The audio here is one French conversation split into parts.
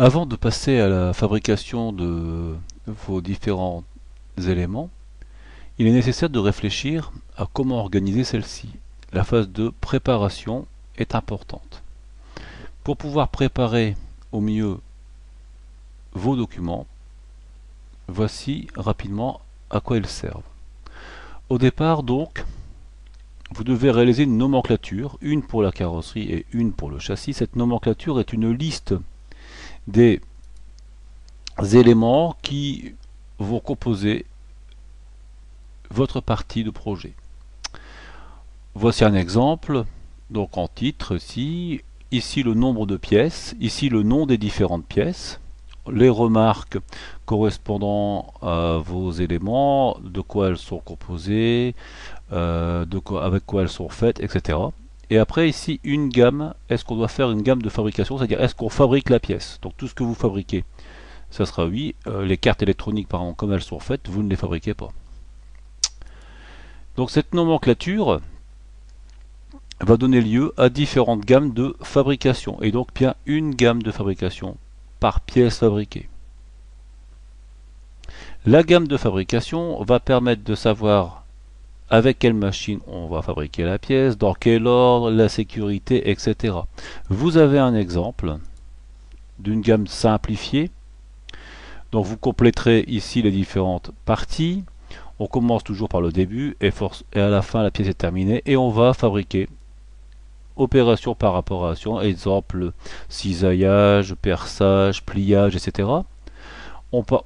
Avant de passer à la fabrication de vos différents éléments, il est nécessaire de réfléchir à comment organiser celle-ci. La phase de préparation est importante. Pour pouvoir préparer au mieux vos documents, voici rapidement à quoi ils servent. Au départ donc, vous devez réaliser une nomenclature, une pour la carrosserie et une pour le châssis. Cette nomenclature est une liste des éléments qui vont composer votre partie de projet. Voici un exemple, donc en titre ici le nombre de pièces, ici le nom des différentes pièces, les remarques correspondant à vos éléments, de quoi elles sont composées, avec quoi elles sont faites, etc. Et après ici une gamme, est-ce qu'on doit faire une gamme de fabrication, c'est-à-dire est-ce qu'on fabrique la pièce, donc tout ce que vous fabriquez, ça sera oui. Les cartes électroniques par exemple, comme elles sont faites, vous ne les fabriquez pas. Donc cette nomenclature va donner lieu à différentes gammes de fabrication, et donc bien une gamme de fabrication par pièce fabriquée. La gamme de fabrication va permettre de savoir avec quelle machine on va fabriquer la pièce, dans quel ordre, la sécurité, etc. Vous avez un exemple d'une gamme simplifiée. Donc vous compléterez ici les différentes parties. On commence toujours par le début et à la fin la pièce est terminée et on va fabriquer opération par opération, exemple cisaillage, perçage, pliage, etc.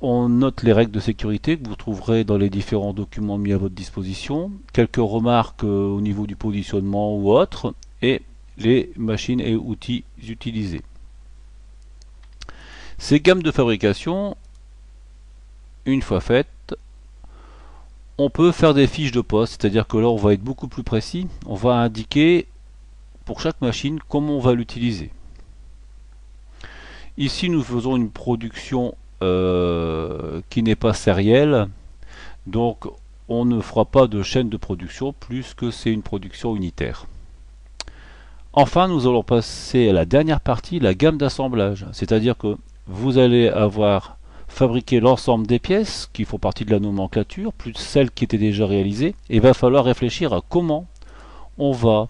On note les règles de sécurité que vous trouverez dans les différents documents mis à votre disposition, quelques remarques au niveau du positionnement ou autre, et les machines et outils utilisés. Ces gammes de fabrication, une fois faites, on peut faire des fiches de poste, c'est-à-dire que là on va être beaucoup plus précis, on va indiquer pour chaque machine comment on va l'utiliser. Ici nous faisons une production qui n'est pas sérielle, donc on ne fera pas de chaîne de production plus que c'est une production unitaire. Enfin nous allons passer à la dernière partie, la gamme d'assemblage, c'est-à-dire que vous allez avoir fabriqué l'ensemble des pièces qui font partie de la nomenclature, plus celles qui étaient déjà réalisées, et il va falloir réfléchir à comment on va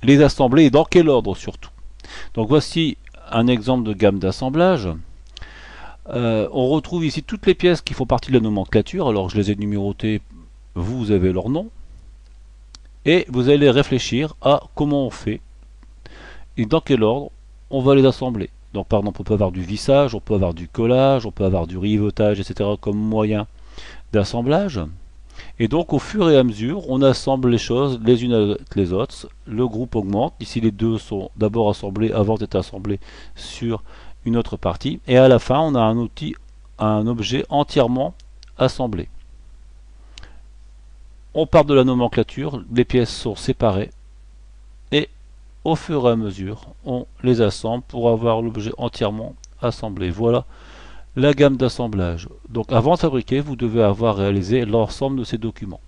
les assembler et dans quel ordre surtout. Donc voici un exemple de gamme d'assemblage. On retrouve ici toutes les pièces qui font partie de la nomenclature. Alors je les ai numérotées, vous avez leur nom. Et vous allez réfléchir à comment on fait et dans quel ordre on va les assembler. Donc par exemple on peut avoir du vissage, on peut avoir du collage, on peut avoir du rivetage, etc. comme moyen d'assemblage. Et donc au fur et à mesure, on assemble les choses les unes avec les autres. Le groupe augmente. Ici les deux sont d'abord assemblés avant d'être assemblés sur une autre partie. Et à la fin, on a un objet entièrement assemblé. On part de la nomenclature, les pièces sont séparées. Et au fur et à mesure, on les assemble pour avoir l'objet entièrement assemblé. Voilà la gamme d'assemblage. Donc avant de fabriquer, vous devez avoir réalisé l'ensemble de ces documents.